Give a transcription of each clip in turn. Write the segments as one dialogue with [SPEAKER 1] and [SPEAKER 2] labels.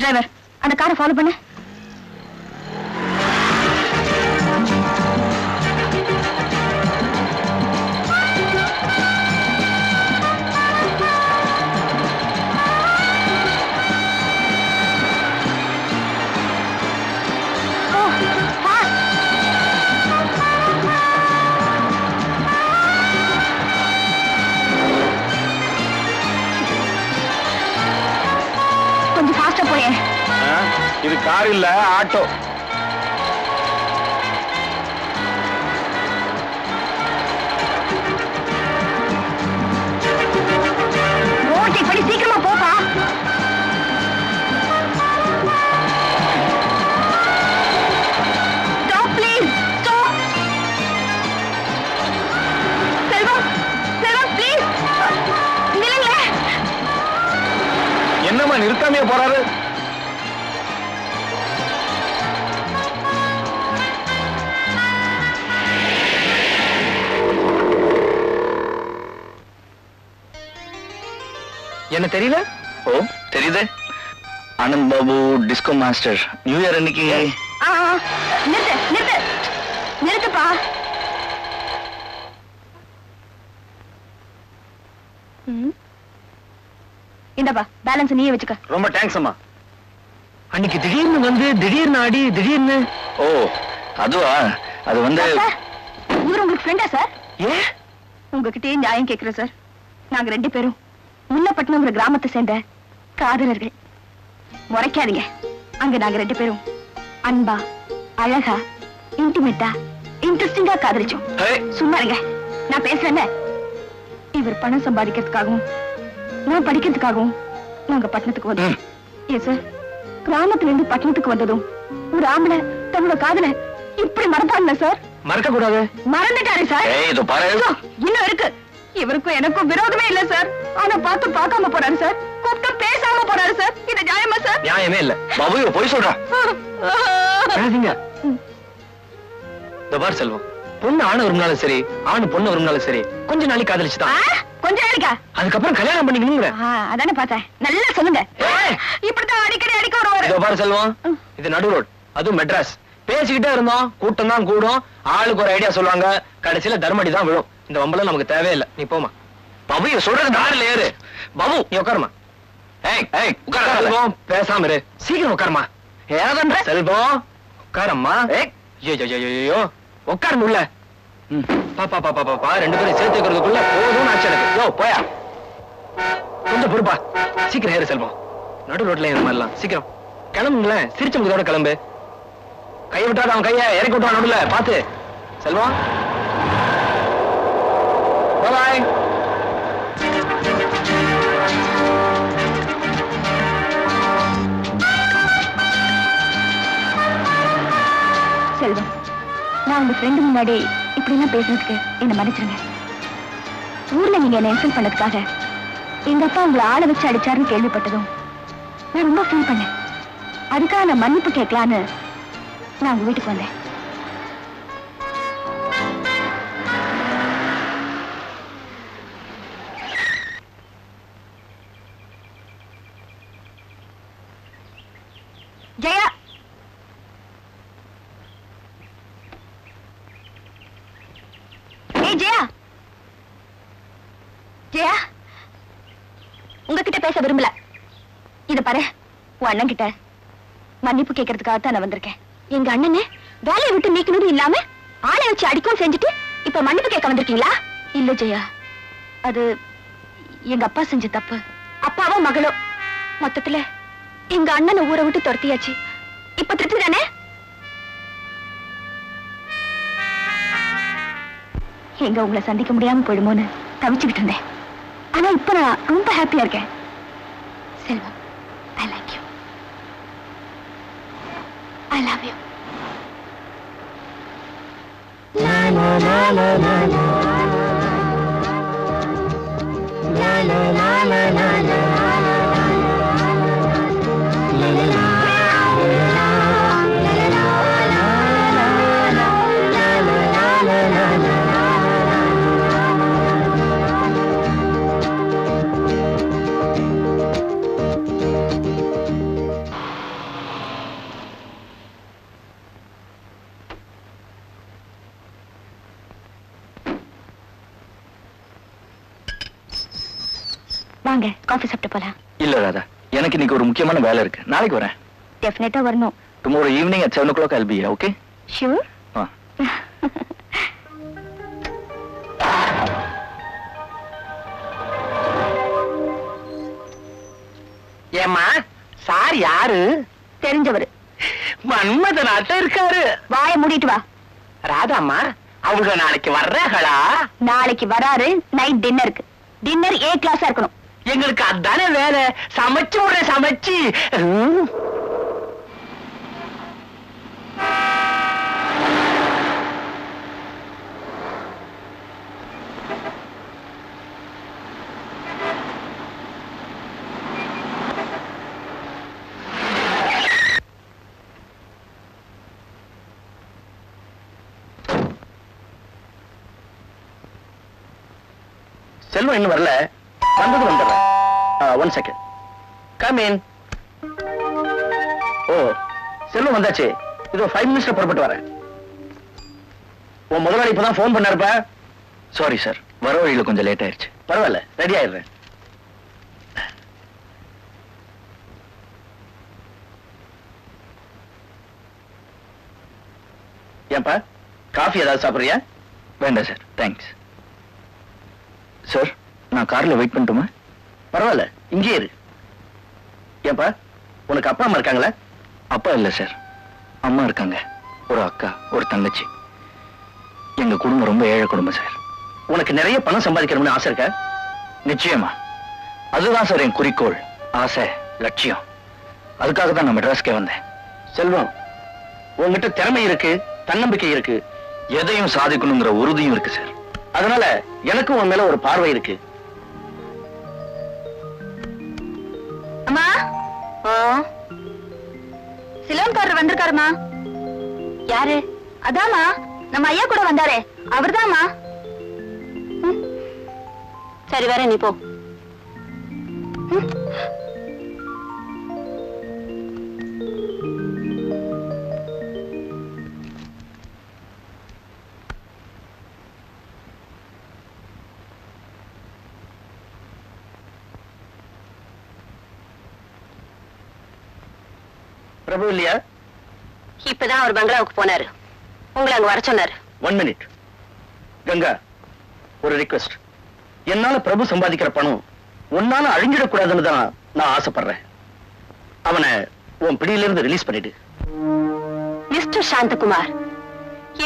[SPEAKER 1] Driver, அந்த காரை follow பண்ணு. கொஞ்சம் ஃபாஸ்டா போயே.
[SPEAKER 2] இது கார் இல்ல, ஆட்டோ.
[SPEAKER 1] ஓகே, படி சீக்கிரமா போப்பா. Stop please, stop. Selvam, Selvam please நில்லுங்களே.
[SPEAKER 2] என்னம்மா நிறுத்தாமையே போறாரு?
[SPEAKER 3] என்ன தெரியல?
[SPEAKER 2] ஓ தெரியுது. Anand Babu disco master new year அன்னைக்கு.
[SPEAKER 1] நிறுத்து நிறுத்து நிறுத்துப்பா. இந்தப்பா பேலன்ஸ் நீயே வச்சுக்க.
[SPEAKER 2] ரொம்ப தேங்க்ஸ் அம்மா.
[SPEAKER 3] அன்னைக்கு திடீர்னு வந்து திடீர்னு ஆடி திடீர்னு.
[SPEAKER 2] ஓ அதுவா? அது வந்து
[SPEAKER 1] இவர் உங்களுக்கு ஃப்ரெண்டா சார்?
[SPEAKER 3] ஏ
[SPEAKER 1] உங்ககிட்டயே நியாயம் கேட்கிறேன் சார். நாங்க 2 பேரும் முன்னப்பட்டினங்கிற கிராமத்தை சேர்ந்த காதலர்கள். முறைக்காதீங்க. அங்க நாங்க 2 பேரும் அன்பா, அழகா, இன்டிமேட்டா, இன்ட்ரெஸ்டிங்கா காதலிச்சோம். சும்மா இருங்க, நான் பேசுறேன்ல. இவர் பணம் சம்பாதிக்கிறதுக்காகவும் நான் படிக்கிறதுக்காகவும் நாங்க பட்டணத்துக்கு வந்தோம். ஏன் சார், கிராமத்துல இருந்து பட்டணத்துக்கு வந்ததும் ஒரு ஆம்பளை தன்னோட காதல இப்படி மறப்பாங்க சார்?
[SPEAKER 3] மறக்க கூடாது.
[SPEAKER 1] மறந்துட்டாரு சார். இன்னும் இருக்கு. இவருக்கும் எனக்கும் விரோதமே இல்ல சார். ஆனா பார்த்து பார்க்காம போறாரு சார். கூப்பிட்டு பேசாம போறாரு சார். இது நியாயமா சார்?
[SPEAKER 3] நியாயமே இல்ல.
[SPEAKER 2] பாபு போய் சொல்றா.
[SPEAKER 3] இந்த பார் செல்வம், பொண்ணு ஆணை விரும்பினாலும் சரி, ஆணு பொண்ணு விரும்பினாலும் சரி, கொஞ்ச நாளைக்கு காதலிச்சுதான்.
[SPEAKER 1] கொஞ்ச நாளைக்கா?
[SPEAKER 3] அதுக்கப்புறம் கல்யாணம் பண்ணிக்கணுங்கிற.
[SPEAKER 1] அதானே பார்த்தேன். நல்லா சொல்லுங்க. இப்படித்தான் அடிக்கடி அடிக்க வருவாரு.
[SPEAKER 3] இதோ பாரு செல்வம், இது நடு ரோட், அதுவும் மெட்ராஸ். பேசிக்கிட்டே இருந்தோம், கூட்டம் தான் கூடும், ஆளுக்கு ஒரு ஐடியா சொல்லுவாங்க, கடைசியில தர்மடி தான் விழும். இந்த வம்பளம் நமக்கு தேவையில்லை. நீ போமா.
[SPEAKER 2] பாபு சொல்றது நாடுல ஏறு.
[SPEAKER 3] பாபு நீ உட்காருமா. செல்வம் பேசாம இரு. சீக்கிரம் உட்காருமா. ஏதா செல்வம் உட்காரம்மா. ஐயோ உட்காரு உள்ள. பாப்பா பாப்பா பாப்பா 2 பேரும் சேர்த்து வைக்கிறதுக்குள்ள போதும் ஆச்சு எனக்கு. யோ போயா, கொஞ்சம் பொறுப்பா. சீக்கிரம் ஏறு செல்வம். நடு ரோட்ல இந்த மாதிரிலாம் சீக்கிரம் கிளம்புங்களேன். சிரிச்ச முகத்தோட கிளம்பு. கையை விட்டாத, அவன் கையை இறக்கி விட்டான் நடுல. பாத்து செல்வம். பாய்.
[SPEAKER 1] செல்வம், நான் உங்க ஃப்ரெண்டு முன்னாடி இப்படி எல்லாம் பேசுறதுக்கு என்ன மன்னிச்சிருங்க. ஊர்ல நீங்க என்ன இன்சல்ட் பண்ணதுக்காக எங்க அப்பா உங்களை ஆளை வச்சு அடிச்சாருன்னு கேள்விப்பட்டதும் நான் ரொம்ப ஃபீல் பண்ணேன். அதுக்காக நான் மன்னிப்பு கேட்கலான்னு நான் உங்க வீட்டுக்கு வந்தேன். ஜெயா, ஏய் ஜெயா, ஜெயா, உங்ககிட்ட பேச விரும்பல. இத பாரு, உன் அண்ணன் கிட்ட மன்னிப்பு கேட்கறதுக்காகத்தான் நான் வந்திருக்கேன். எங்க அண்ணனே வேலையை விட்டு நீக்கணும் இல்லாம ஆளை வச்சு அடிக்கவும் செஞ்சுட்டு இப்ப மன்னிப்பு கேட்க வந்திருக்கீங்களா? இல்ல ஜெயா, அது எங்க அப்பா செஞ்ச தப்பு. அப்பாவோ மகளோ, மொத்தத்துல எங்க அண்ணனை ஊரை விட்டு துரத்தியாச்சு. இப்ப திருப்தி தானே? எங்க உங்களை சந்திக்க முடியாம போயிடுமோன்னு தவிச்சுக்கிட்டு இருந்தேன். ஆனா இப்ப நான் ரொம்ப ஹாப்பியா இருக்கேன். செல்வம், I like you. I love you. La la la la la la la la la la la la வாங்க காஃபி சாப்பிட்டு போலாம்.
[SPEAKER 2] இல்ல ராதா, எனக்கு இன்னைக்கு ஒரு முக்கியமான வேலை இருக்கு. நாளைக்கு வரேன்.
[SPEAKER 1] டெஃபினட்டா வரணும்.
[SPEAKER 2] Tomorrow evening at 7 o'clock I'll be here, okay?
[SPEAKER 1] Sure.
[SPEAKER 3] ஏமா சார் யாரு?
[SPEAKER 1] தெரிஞ்சவரு.
[SPEAKER 3] மன்மத நாட்டம் இருக்காரு.
[SPEAKER 1] வாய மூடிட்டு வா.
[SPEAKER 3] ராதாம்மா அவங்க நாளைக்கு வர்றாங்களா?
[SPEAKER 1] நாளைக்கு வராரு. நைட் டின்னருக்கு. டின்னர் A கிளாஸா இருக்கணும்.
[SPEAKER 3] எங்களுக்கு அதானே வேலை. சமைச்சு விட சமைச்சு.
[SPEAKER 2] செல்வம் இன்னும் வரல. வந்தது வந்துடுறேன். 1 second. Come in. ஓ, செல்வம் வந்தாச்சு. இதோ 5 minutes புறப்பட்டு வரேன். உன் முதலாளி இப்பதான் போன் பண்ணாருப்பா. சாரி சார், வர வழியில கொஞ்சம் லேட் ஆயிடுச்சு. பரவாயில்ல, ரெடி ஆயிடுறேன். ஏன்பா, காஃபி ஏதாவது சாப்பிடுறியா? வேண்டாம் சார், தேங்க்ஸ். சார், நான் கார்ல வெயிட் பண்ணட்டுமா? பரவாயில்ல, இங்கே இரு. ஏன்பா, உனக்கு அப்பா அம்மா இருக்காங்களா? அப்பா இல்ல சார், அம்மா இருக்காங்க. ஒரு அக்கா, ஒரு தங்கச்சி. எங்க குடும்பம் ரொம்ப ஏழை குடும்பம் சார். உனக்கு நிறைய பணம் சம்பாதிக்கணும்னு ஆசை இருக்கா? நிச்சயமா. அதுதான் சார் என் குறிக்கோள், ஆசை, லட்சியம். அதுக்காக தான் நான் மெட்ராஸ்க்கே வந்தேன். செல்வம், உங்ககிட்ட திறமை இருக்கு, தன்னம்பிக்கை இருக்கு, எதையும் சாதிக்கணுங்கிற உறுதியும் இருக்கு சார். அதனால எனக்கும் உன் மேல ஒரு பார்வை இருக்கு.
[SPEAKER 1] அம்மா, சிலோன்காரர் வந்திருக்காருமா. யாரு? அதாமா நம்ம ஐயா கூட வந்தாரே, அவர்தாம்மா. சரி, வேற நீ போ.
[SPEAKER 2] பிரபு இல்லையா?
[SPEAKER 1] இப்பதான் அவர் பங்களாவுக்கு போனாரு. உங்களை அங்க வர சொன்னாரு.
[SPEAKER 2] 1 minute. கங்கா, ஒரு ரிக்வெஸ்ட். என்னால பிரபு சம்பாதிக்கிற பணம் உன்னால அழிஞ்சிடக்கூடாதுன்னு தான் நான் ஆசைப்படுறேன். அவனை உன் பிடியிலிருந்து ரிலீஸ் பண்ணிடு.
[SPEAKER 1] மிஸ்டர் சாந்தகுமார்,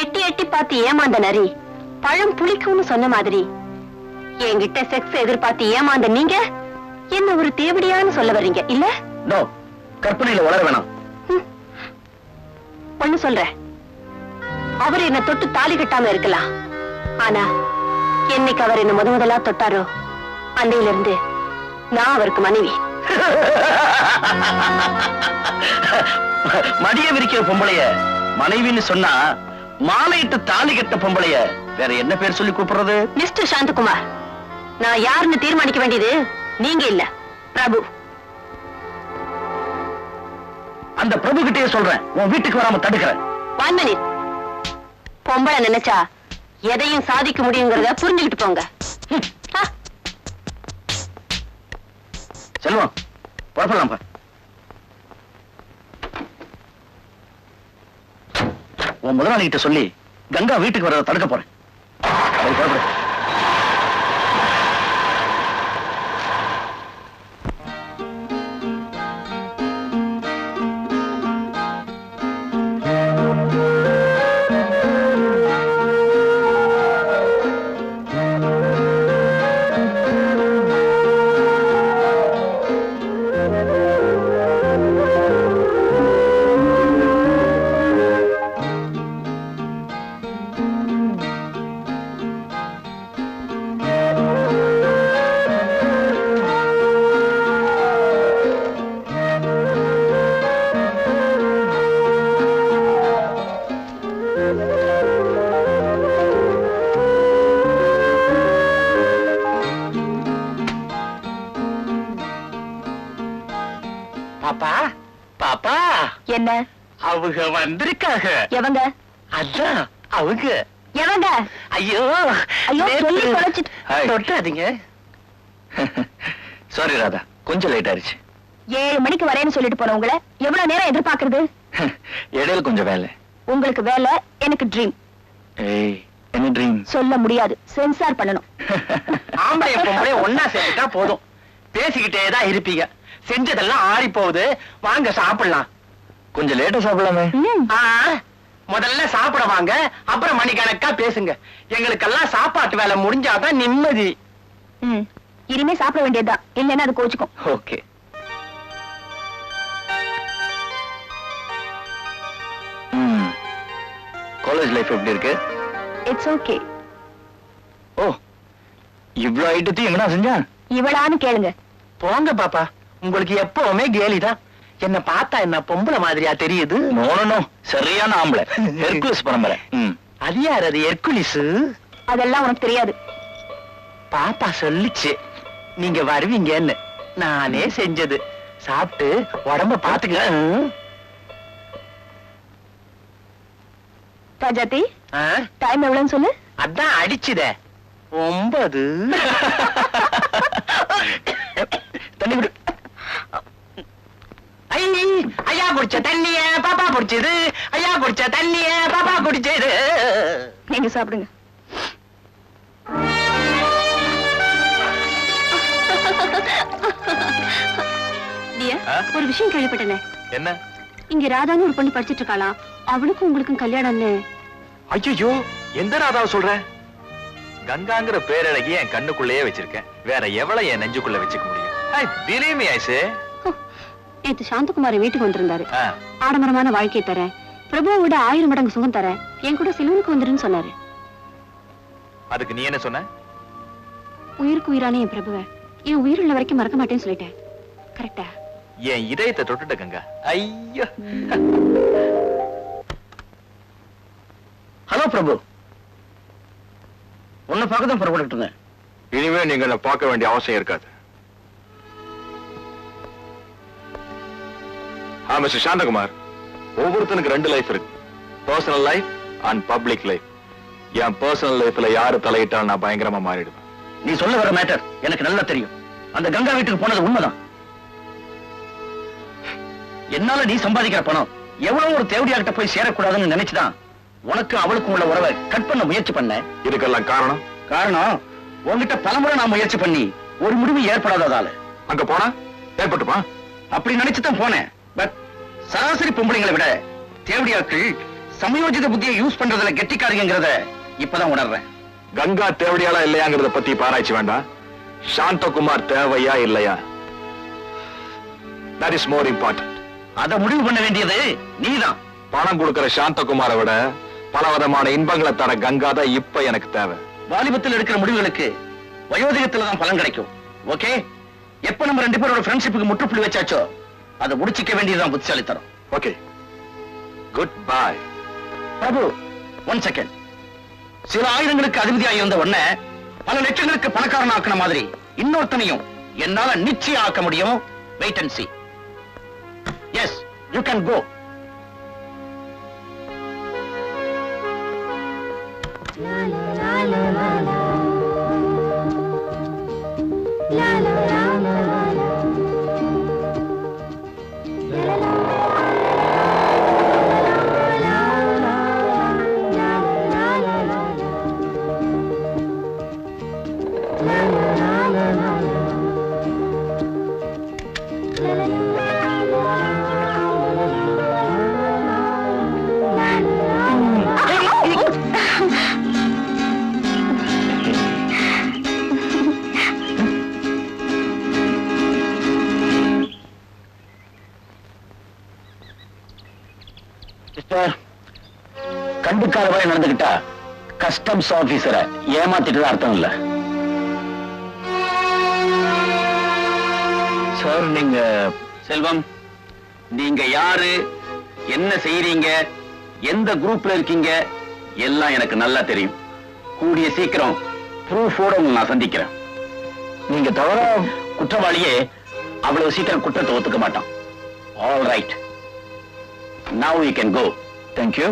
[SPEAKER 1] எட்டி எட்டி பார்த்து ஏமாந்த நரி பழம் புளிக்கும்னு சொன்ன மாதிரி என்கிட்ட செக்ஸ் எதிர்பார்த்து ஏமாந்த நீங்க என்ன ஒரு தேவடியான்னு சொல்ல வர்றீங்க இல்ல?
[SPEAKER 2] நோ, கற்பனையில வளர வேணாம்.
[SPEAKER 1] ஒண்ணு சொல்றேன், அவர் என்ன தொட்டு தாலி கட்டாம இருக்கலாம். ஆனா என்னைக்கு அவர் என்ன முதலா தொட்டாரோ அன்னையில இருந்து நான் அவருக்கு மனைவி.
[SPEAKER 2] மடிய விரிக்கிற பொம்பளைய மனைவின்னு சொன்னா மாலையிட்டு தாலி கட்ட பொம்பளைய வேற என்ன பேர் சொல்லி கூப்பிடுறது?
[SPEAKER 1] மிஸ்டர் சாந்தகுமார், நான் யாருன்னு தீர்மானிக்க வேண்டியது நீங்க இல்ல, பிரபு.
[SPEAKER 2] அந்த பிரபு கிட்டே சொல்றேன், உன் வீட்டுக்கு வராம தடுக்கிறேன்.
[SPEAKER 1] 1 minute. பொம்பளை நினைச்சா எதையும் சாதிக்க முடியுங்கிறத புரிஞ்சுக்கிட்டு போங்க.
[SPEAKER 2] செல்வம், புறப்படலாம்ப்பா. உன் முதலாளி கிட்ட சொல்லி கங்கா வீட்டுக்கு வரத தடுக்க போறேன். புறப்படு.
[SPEAKER 3] பாப்பா, பாப்பா,
[SPEAKER 1] என்ன?
[SPEAKER 3] அவங்க வந்திருக்காங்க.
[SPEAKER 1] எவங்க?
[SPEAKER 3] அதான் அவங்க.
[SPEAKER 1] எவங்க?
[SPEAKER 3] ஐயோ
[SPEAKER 1] ஐயோ, சொல்லி தொலைச்சிட்டு.
[SPEAKER 3] தொட்டாதீங்க.
[SPEAKER 2] So சாரி ராதா, கொஞ்சம் லேட் ஆயிருச்சு.
[SPEAKER 1] 7 மணிக்கு வரேன்னு சொல்லிட்டு போன உங்களை எவ்வளவு நேரம் எதிர்பார்க்கறது?
[SPEAKER 2] இடையில கொஞ்சம் வேலை.
[SPEAKER 1] உங்களுக்கு வேலை, எனக்கு ட்ரீம்.
[SPEAKER 2] ஏய், என்ன ட்ரீம்?
[SPEAKER 1] சொல்ல முடியாது, சென்சார் பண்ணணும்.
[SPEAKER 3] ஆம்பளை பொம்பளை ஒன்னா சேர்த்துட்டா போதும், பேசிக்கிட்டே தான் இருப்பீங்க. செஞ்சதெல்லாம் ஆறி போகுது, வாங்க சாப்பிடலாம்.
[SPEAKER 2] கொஞ்சம் லேட்டா சாப்பிடலாமே.
[SPEAKER 3] முதல்ல சாப்பிட வாங்க, அப்புறம் மணிக்கணக்கா பேசுங்க. எங்களுக்கெல்லாம் சாப்பாட்டு வேலை முடிஞ்சாதான் நிம்மதி.
[SPEAKER 1] இனிமே சாப்பிட வேண்டியதுதான், இல்லைன்னா அது கோச்சுக்கும்.
[SPEAKER 2] ஓகே. காலேஜ் லைஃப் எப்படி இருக்கு?
[SPEAKER 1] It's okay.
[SPEAKER 2] ஓ, இவ்ளோ ஐட்டத்தையும் எங்கடா செஞ்சா?
[SPEAKER 1] இவளான்னு கேளுங்க.
[SPEAKER 3] போங்க பாப்பா, உங்களுக்கு எப்பவுமே கேலிதான். என்ன பார்த்தா என்ன பொம்பளை மாதிரியா தெரியுது?
[SPEAKER 2] நோ நோ நோ, சரியான ஆம்பளை, ஹெர்குலஸ் பரம்பரை.
[SPEAKER 3] அது யார்? அது ஹெர்குலிஸ்.
[SPEAKER 1] அதெல்லாம் உனக்கு தெரியாது.
[SPEAKER 3] பாப்பா சொல்லுச்சு நீங்க வருவீங்கன்னு. நானே செஞ்சது. சாப்பிட்டு உடம்ப பாத்துக்க.
[SPEAKER 1] ராஜாத்தி, டைம் எவ்வளவுன்னு சொல்லு.
[SPEAKER 3] அதான் அடிச்சுதே 9.
[SPEAKER 2] தண்ணி விடு.
[SPEAKER 3] ஐயா குடிச்ச தண்ணிய பாப்பா குடிச்சது. ஐயா குடிச்ச தண்ணிய பாப்பா குடிச்சது.
[SPEAKER 1] நீங்க சாப்பிடுங்க. ஒரு விஷயம் கேள்விப்பட்டேனே.
[SPEAKER 2] என்ன?
[SPEAKER 1] இங்க ராதான்னு ஒரு பொண்ணு படிச்சிட்டு இருக்காளாம். அவளுக்கும் உங்களுக்கும் கல்யாணம்னு.
[SPEAKER 4] ஐயோ, எந்த ராதாவை சொல்ற? கங்காங்கிற பேரழகி என் கண்ணுக்குள்ளேயே வச்சிருக்கேன். வேற எவ்வளவு என் நெஞ்சுக்குள்ள வச்சுக்க முடியும்? believe me, Aishu.
[SPEAKER 1] நேத்து சாந்தகுமார் வீட்டுக்கு வந்திருந்தாரு. ஆடம்பரமான வாழ்க்கையை தரேன், பிரபுவை விட 1000 மடங்கு சுகம் தரேன், என் கூட சிலுவனுக்கு வந்துருன்னு சொன்னாரு.
[SPEAKER 4] அதுக்கு நீ என்ன சொன்ன?
[SPEAKER 1] உயிருக்கு உயிரானே என் பிரபுவை என் உயிர் உள்ள வரைக்கும் மறக்க மாட்டேன்னு சொல்லிட்டேன். கரெக்டா?
[SPEAKER 4] என் இதயத்தை தொட்டுட்ட கங்கா. ஐயோ.
[SPEAKER 2] ஹலோ பிரபு, உன்னை பார்க்க தான் புறப்பட்டு இருந்தேன்.
[SPEAKER 4] இனிமே நீங்க என்ன பார்க்க வேண்டிய அவசியம் இருக்காது. மிஸ்டர் சாந்தகுமார், ஒவ்வொருத்தனுக்கு 2 லைஃப் இருக்கு. Personal life and public life. N personal லைஃப்ல யாரு தலையிட்டால் நான் பயங்கரமா மாறிடுவேன்.
[SPEAKER 2] நீ சொல்ல வர மேட்டர் எனக்கு நல்லா தெரியும். அந்த கங்கா வீட்டுக்கு போனது உண்மைதான். என்னால நீ சம்பாதிக்கிற பணம் எவ்வளவு ஒரு தேவடியாகிட்ட போய் சேரக்கூடாதுன்னு நினைச்சுதான் உனக்கு அவளுக்கும் உள்ள உறவை கட் பண்ண முயற்சி பண்ண.
[SPEAKER 4] இதுக்கெல்லாம்
[SPEAKER 2] காரணம் உன்கிட்ட பலமுறை நான் முயற்சி பண்ணி ஒரு முடிவு ஏற்படாததால.
[SPEAKER 4] அங்க போனா ஏற்பட்டுமா?
[SPEAKER 2] அப்படி நினைச்சுதான் போனேன். பட் சராசரி பொம்பளைங்களை விட தேவடியாக்கள் சமயோஜித புத்தியை யூஸ் பண்றதுல கெட்டிக்காரங்கிறத இப்பதான் உணர்றேன்.
[SPEAKER 4] கங்கா தேவடியாளா இல்லையாங்கிறத பத்தி பாராய்ச்சி வேண்டாம். சாந்தகுமார் தேவையா இல்லையா, that is more important.
[SPEAKER 2] அதை முடிவு பண்ண வேண்டியது நீதான்.
[SPEAKER 4] பணம் கொடுக்கிற சாந்தகுமாரை விட பலவிதமான இன்பங்களை தர கங்கா தான் இப்ப எனக்கு தேவை.
[SPEAKER 2] வாலிபத்தில் எடுக்கிற முடிவுகளுக்கு வயோதிகத்துல தான் பலன் கிடைக்கும். ஓகே, எப்ப நம்ம 2 பேரோட ஃப்ரெண்ட்ஷிப்புக்கு முற்றுப்புள்ளி வச்சாச்சோ அதை முடிச்சிக்க வேண்டியதுதான் புத்திசாலித்தனம்.
[SPEAKER 4] Okay, good bye.
[SPEAKER 2] Prabhu, 1 second. சில ஆயிரங்களுக்கு அதிபதியாகி வந்த உடனே பல லட்சங்களுக்கு பணக்காரன் ஆக்கின மாதிரி இன்னொருத்தனையும் என்னால நிச்சயம் ஆக்க முடியும். Wait and see. Yes, you can go. கண்டுக்காதவரை நடந்துகிட்டா கஸ்டம்ஸ் ஆபீசரை ஏமாத்திட்டு அர்த்தம் இல்ல. சார், நீங்க செல்வம், நீங்க யாரு, என்ன செய்றீங்க, எந்த குரூப்ல இருக்கீங்க எல்லாம் எனக்கு நல்லா தெரியும். கூடிய சீக்கிரம் ப்ரூஃபோட நான் சந்திக்கிறேன். நீங்க தவிர குற்றவாளியே அவ்வளவு சீக்கிரம் குற்றத்தை ஒத்துக்க மாட்டான். All right, now you can go. Thank you.